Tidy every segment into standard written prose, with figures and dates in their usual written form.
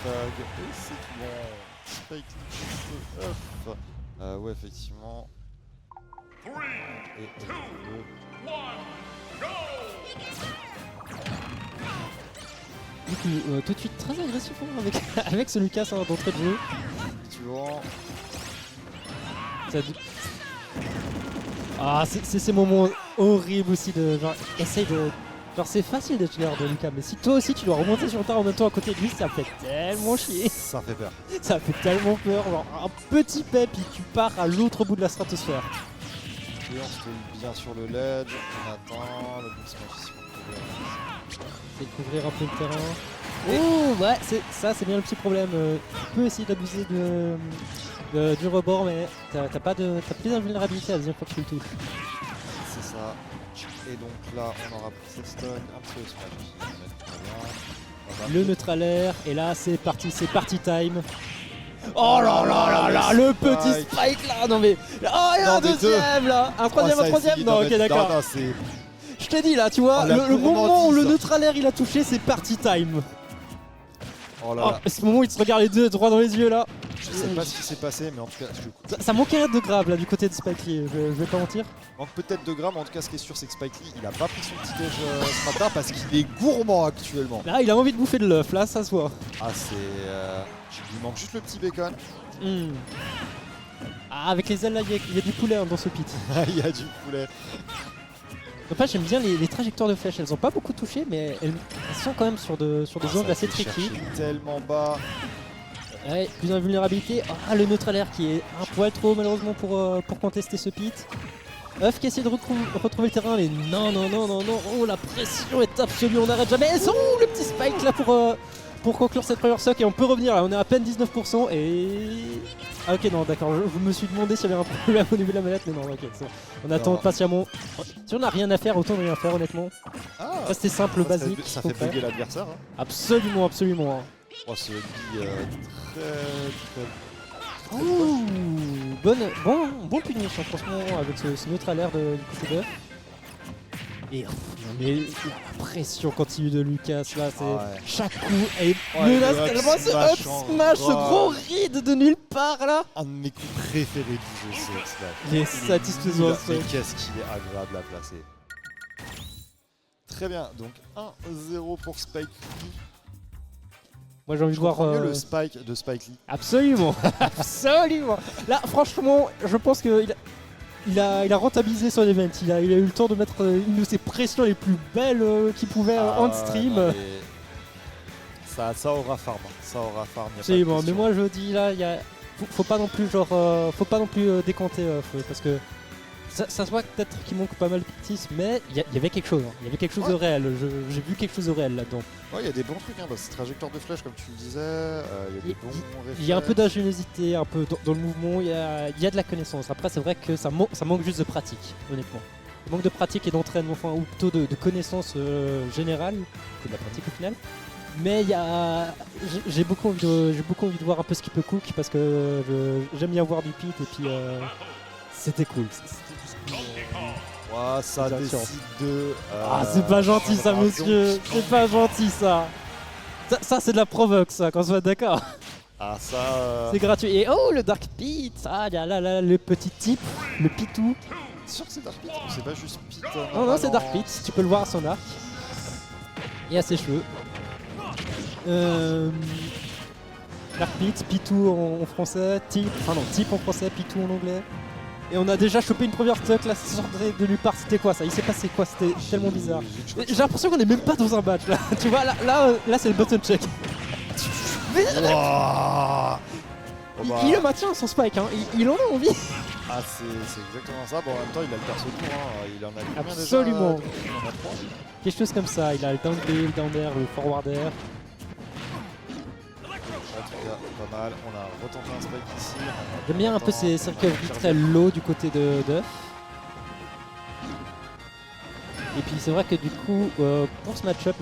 Fag. Et c'est tout bon. Spike Lee contre Uff. Ouais, effectivement. 3, Et 2, 1, go! Du coup, tout de suite très agressif hein, avec ce Lucas hein, d'entrée de jeu. effectivement. Ça... Ah, c'est ces moments horribles aussi de genre, essaye de. Genre, c'est facile d'être leader de Lucas, mais si toi aussi tu dois remonter sur le terrain en même temps à côté de lui, ça fait tellement chier. Ça fait peur. Ça fait tellement peur. Genre, un petit pep et tu pars à l'autre bout de la stratosphère. Et on se met bien sur le ledge. On attend. Le book smash ici pour couvrir. C'est de couvrir un peu le terrain. Oh, ouais, c'est bien le petit problème. Tu peux essayer d'abuser du rebord, mais t'as plus d'invulnérabilité à la deuxième fois que tu le touches. C'est ça. Et donc là, on aura pris cette stun, un petit peu de smash. Le neutralaire, et là c'est parti time. Oh là là là là, le petit spike là, non mais. Oh, et un deuxième là, un troisième, non, ok d'accord. Je t'ai dit là, tu vois, le moment où le neutralaire il a touché, c'est party time. Oh là là. Ce moment où ils se regardent les deux droit dans les yeux là. Je sais pas ce qui s'est passé, mais en tout cas, ça manquait de grave là du côté de Spike Lee, je vais pas mentir. manque peut-être de grammes, en tout cas, ce qui est sûr, c'est que Spike Lee, il a pas pris son petit déj ce matin parce qu'il est gourmand actuellement. Là, il a envie de bouffer de l'œuf, là, ça se voit. Ah, c'est. Il manque juste le petit bacon. Ah, avec les ailes là, il y a du poulet hein, dans ce pit. Il y a du poulet. En fait, j'aime bien les trajectoires de flèches. Elles ont pas beaucoup touché, mais elles sont quand même sur des angles assez tricky. Tellement bas. Ouais, plus d'invulnérabilité. Ah, le neutralaire qui est un poil trop malheureusement pour contester ce pit. Uff qui essaie de retrouver le terrain, mais non. Oh, la pression est absolue, on n'arrête jamais. Oh, le petit spike là pour conclure cette première stock. Et on peut revenir là, on est à peine 19% et... Ah ok, non, d'accord, je me suis demandé s'il y avait un problème au niveau de la manette, mais non, ok, c'est bon. On attend patiemment. Si on n'a rien à faire, autant ne rien faire honnêtement. Ah, rester simple, basique. Ça fait bugger l'adversaire. Hein. Absolument. Oh, ce Guy très. Ouh, bon punish, hein, franchement, avec ce neutralaire du côté d'Uff. Et mais la pression continue de Lucas là, c'est chaque coup est menace tellement ce up smash, ce gros ride de nulle part là. Un de mes coups préférés du jeu, c'est X-Smash. Il est satisfaisant. Mais qu'est-ce qu'il est agréable à placer. Très bien, donc 1-0 pour Spike Lee. Moi j'ai envie de voir le spike de Spike Lee. Absolument, absolument. Là franchement, je pense que il a rentabilisé son event, il a eu le temps de mettre une de ses pressions les plus belles qu'il pouvait on stream. Ça aura farm, C'est bon, mais moi je dis là, faut pas non plus décanter parce que ça se voit peut-être qu'il manque pas mal de petits, mais il y avait quelque chose, il y avait quelque chose de réel. J'ai vu quelque chose de réel là-dedans. Ouais, il y a des bons trucs, hein, ces trajectoires de flèche comme tu le disais, il y a des bons réflexes. Il y a un peu d'ingéniosité, un peu dans le mouvement, il y a de la connaissance. Après, c'est vrai que ça manque juste de pratique, honnêtement. Il manque de pratique et d'entraînement, enfin, ou plutôt de connaissances générales, que de la pratique au final. Mais j'ai beaucoup envie de voir un peu ce qu'il peut cook parce que j'aime bien voir du pit et puis c'était cool. Ça décide de... Ah, c'est pas gentil ça, monsieur. C'est pas gentil ça. Ça c'est de la provoque ça, qu'on soit d'accord. Ah ça... C'est gratuit. Et oh, le Dark Pit. Ah là, le petit type, le pitou. C'est sûr que c'est Dark Pit, c'est pas juste Pit. Non, c'est Dark Pit. Tu peux le voir à son arc. Et à ses cheveux. Dark Pit, Pitou en français, Type en français, Pitou en anglais. Et on a déjà chopé une première stock, là ça sortait de nulle part, c'était quoi ça? Il s'est passé quoi? C'était tellement bizarre. J'ai l'impression qu'on est même pas dans un match là. Tu vois, là c'est le button check. Il le maintient son spike, hein. Il en a envie. Ah c'est exactement ça, bon en même temps il a le perso lourd, hein. Il en a combien absolument déjà? Il en a 3. Quelque chose comme ça, il a le down B, le down air, le forward air. En tout cas, pas mal. On a retenté un spike ici. J'aime bien un peu ces recovery très low du côté de Duff. Et puis c'est vrai que du coup, pour ce match-up,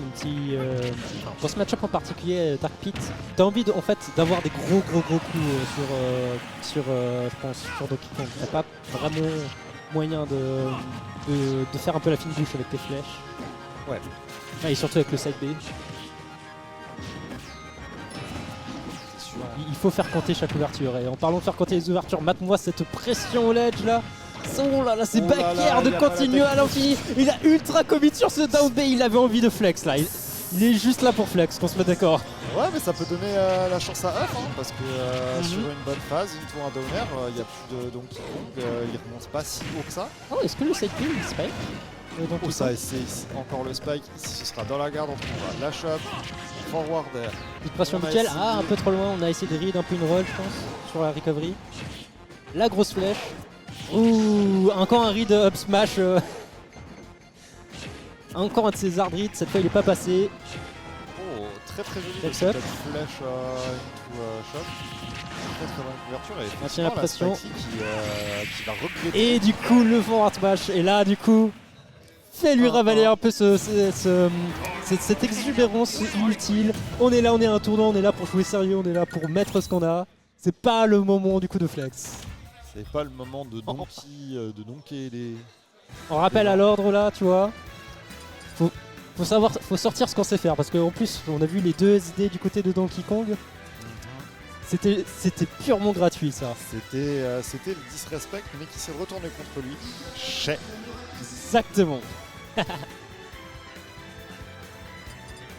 pour ce match-up en particulier, Dark Pit, t'as envie en fait d'avoir des gros coups je pense, sur Donkey Kong. T'as pas vraiment moyen de faire un peu la fine bouche avec tes flèches. Ouais. Et surtout avec le side B. Il faut faire compter chaque ouverture. Et en parlant de faire compter les ouvertures, mate-moi cette pression au ledge là. Oh là là, c'est Oh là là, back-air de il a pas la continuer à l'infini. Il a ultra commit sur ce down B. Il avait envie de flex là. Il est juste là pour flex, qu'on se met d'accord. Ouais, mais ça peut donner la chance à Huff, hein, parce que sur une bonne phase, une tour un downer, il n'y a plus de Donkey Kong, il remonte pas si haut que ça. Oh, est-ce que le side kill il spike Oh, ça, c'est encore le spike. Ici, ce sera dans la garde. On trouvera la shop, forward air. Petite pression On a nickel. essayé- Ah, un peu trop loin. On a essayé de read un peu une roll, je pense, sur la recovery. La grosse flèche. Ouh, encore un read up smash. Encore un de ses hard reads. Cette fois, il est pas passé. Oh, très très joli. Steps Cette up. flèche into shop. Très très bonne couverture. Et Maintient la pression. Spiky qui va regretter. Et du coup, le forward smash. Et là, du coup, fait lui ravaler un peu cette exubérance inutile. On est là, on est à un tournoi, on est là pour jouer sérieux, on est là pour mettre ce qu'on a. C'est pas le moment du coup de flex. C'est pas le moment de donkey, les. On rappelle à l'ordre là, tu vois. Faut sortir ce qu'on sait faire parce qu'en plus, on a vu les deux SD du côté de Donkey Kong. C'était purement gratuit ça. C'était le disrespect, mais qui s'est retourné contre lui. Chez. Exactement.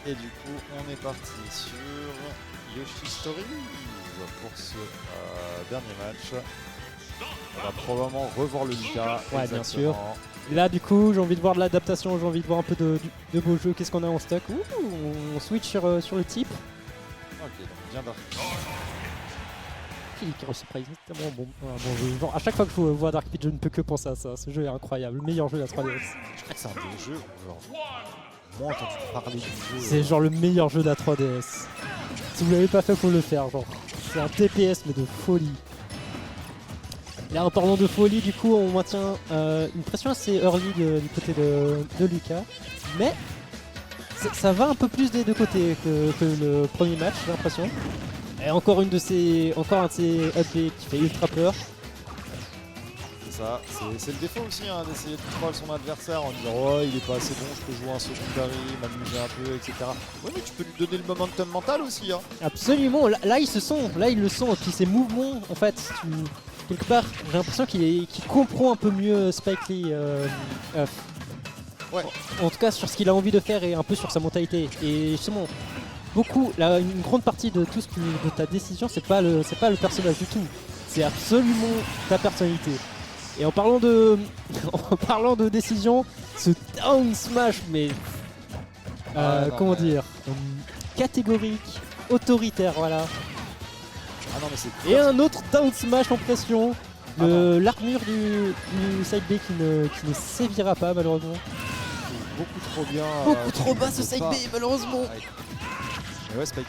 Et du coup, on est parti sur Yoshi Stories pour ce dernier match. On va probablement revoir le Lucas. Ouais, bien exactement. sûr. Là, du coup, j'ai envie de voir de l'adaptation, j'ai envie de voir un peu de beaux jeux. Qu'est-ce qu'on a en stock? Ouh, on switch sur le type. Ok, donc bien Dark. Qui surprise, c'est tellement un bon jeu. Genre, à chaque fois que je vois Dark Pit, je ne peux que penser à ça. Ce jeu est incroyable, le meilleur jeu de la 3DS. Je crois que c'est un des jeux où genre, moi entendu parler du jeu. C'est genre le meilleur jeu de la 3DS. Si vous l'avez pas fait, faut le faire. Genre, c'est un TPS mais de folie. Là, en parlant de folie, du coup, on maintient une pression assez early du côté de Lucas, mais ça va un peu plus des deux côtés que le premier match, j'ai l'impression. Et encore un de ces up B qui fait ultra peur. C'est ça, c'est le défaut aussi hein, d'essayer de troll son adversaire en disant oh il est pas assez bon, je peux jouer un secondary, m'amuser un peu, etc. Oui mais tu peux lui donner le momentum mental aussi. Hein. Absolument, là ils le sont, et puis ses mouvements, en fait, quelque part, j'ai l'impression qu'il comprend un peu mieux Spike Lee. Ouais. En tout cas sur ce qu'il a envie de faire et un peu sur sa mentalité. Et justement, une grande partie de tout de ta décision, c'est pas le personnage du tout. C'est absolument ta personnalité. Et en parlant de décision, ce down smash, mais comment dire, catégorique, autoritaire, voilà. Ah non mais c'est Et un autre down smash en pression. L'armure du side B qui ne sévira pas malheureusement. beaucoup trop bien. Beaucoup trop bas ce peux side pas- B malheureusement. Ouais. Mais ouais Spikey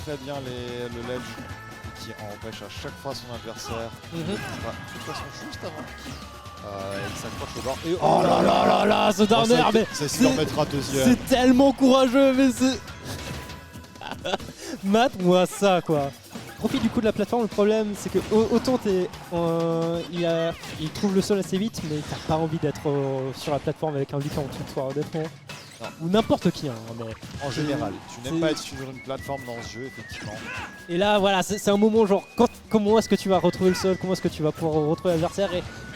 très bien le ledge qui empêche à chaque fois son adversaire. Mhm. De toute façon juste avant. Il s'accroche au bord. Et Oh là là là là, ce downer, mais ça essaie d'en mettre un deuxième. c'est tellement courageux, mais c'est... Mate-moi ça, quoi. Profite du coup de la plateforme, le problème c'est que autant il trouve le sol assez vite, mais t'as pas envie d'être sur la plateforme avec un Lucas en dessous de toi, honnêtement. Non. Ou n'importe qui, hein, mais... En général, tu n'aimes c'est- pas être sur une plateforme dans ce jeu, effectivement. Et là, voilà, c'est un moment genre, comment est-ce que tu vas retrouver le sol, comment est-ce que tu vas pouvoir retrouver l'adversaire,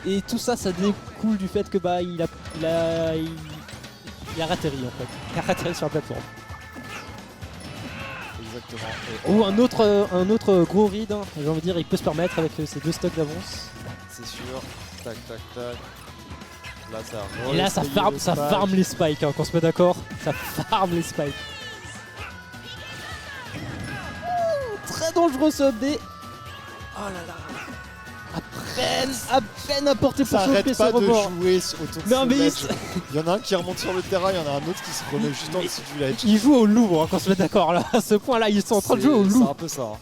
et tout ça, ça découle du fait que bah il a ratterri en fait, il a ratterri sur la plateforme. Exactement. Et Ou un autre gros read, hein, j'ai envie de dire, il peut se permettre avec ses deux stocks d'avance. c'est sûr. Tac, tac, tac. Là, Et là, ça farme les spikes, hein, qu'on se met d'accord, ça farme les spikes. Ouh, très dangereux ce update. Oh là là. À peine apporté pour Ça choper arrête ce pas de rebord. jouer autour de Non, ce mais ledge. Il y en a un qui remonte sur le terrain, il y en a un autre qui se remet juste en dessous du ledge. Il joue au loup, hein, qu'on se met d'accord là. À ce point là, ils sont en train de jouer au C'est loup. un peu ça. Hein.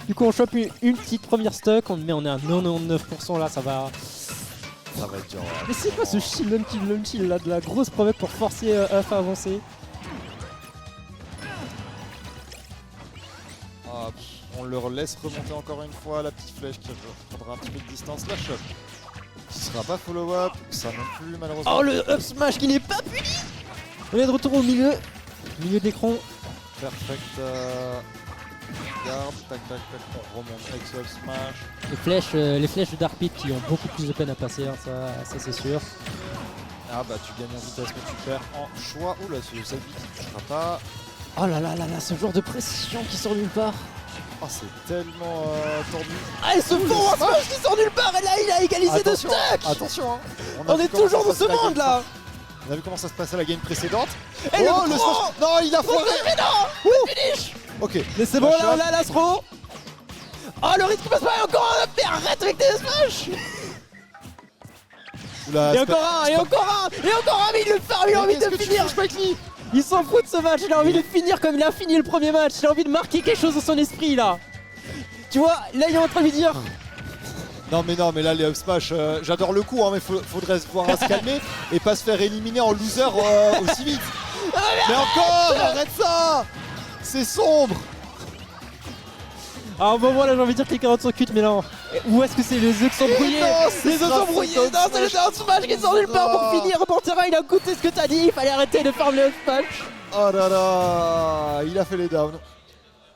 Du coup, on chope une petite première stock, on est à 99% là, ça va. Ça va être dur. Mais c'est quoi ce shield unkill là, de la grosse promesse pour forcer Huff à avancer? Ah, on le laisse remonter encore une fois, la petite flèche qui prendra un petit peu de distance. La shot qui sera pas follow-up, ça non plus malheureusement. Oh, le up smash qui n'est pas puni. On est de retour au milieu de l'écran. perfect. Garde, tac tac tac, on remonte avec ce up smash. Les flèches de Dark Pit qui ont beaucoup plus de peine à passer, hein, ça c'est sûr. Ah bah tu gagnes en vitesse mais tu perds en choix. Oula, cette vie qui ne touchera pas. Oh là là là là, ce genre de pression qui sort nulle part. Oh, c'est tellement tordu. Ah, et ce fond un smash qui sort nulle part, et là il a égalisé de Attention, stack. attention hein. On est toujours dans ce monde là. On a vu comment ça se passait à la game précédente. Et le smash. gros. Non, il a foiré. Mais non, finish. Ok. Mais c'est bon La là, shot. là, l'astro. Oh, le rythme qui passe pas, et encore un, mais arrête avec tes smash. Oula, Et encore un, et encore un, et encore un, mais il le fait, il a envie de finir. Il s'en fout de ce match, il a envie de finir comme il a fini le premier match. Il a envie de marquer quelque chose dans son esprit là. Tu vois, là il est en train de lui dire. Non mais là les up smash, j'adore le coup hein, mais faudrait pouvoir se calmer et pas se faire éliminer en loser aussi vite. Mais encore, arrête ça. C'est sombre. À un moment là j'ai envie de dire qu'il carotte son cut, mais non. Où est-ce que c'est les œufs qui sont brouillés? Non, Les œufs sera sont brouillés. son Non, c'est le down smash qui sort nulle part pour finir. Reportera, il a écouté ce que t'as dit, il fallait arrêter de farm les up smash. Oh là là, il a fait les downs.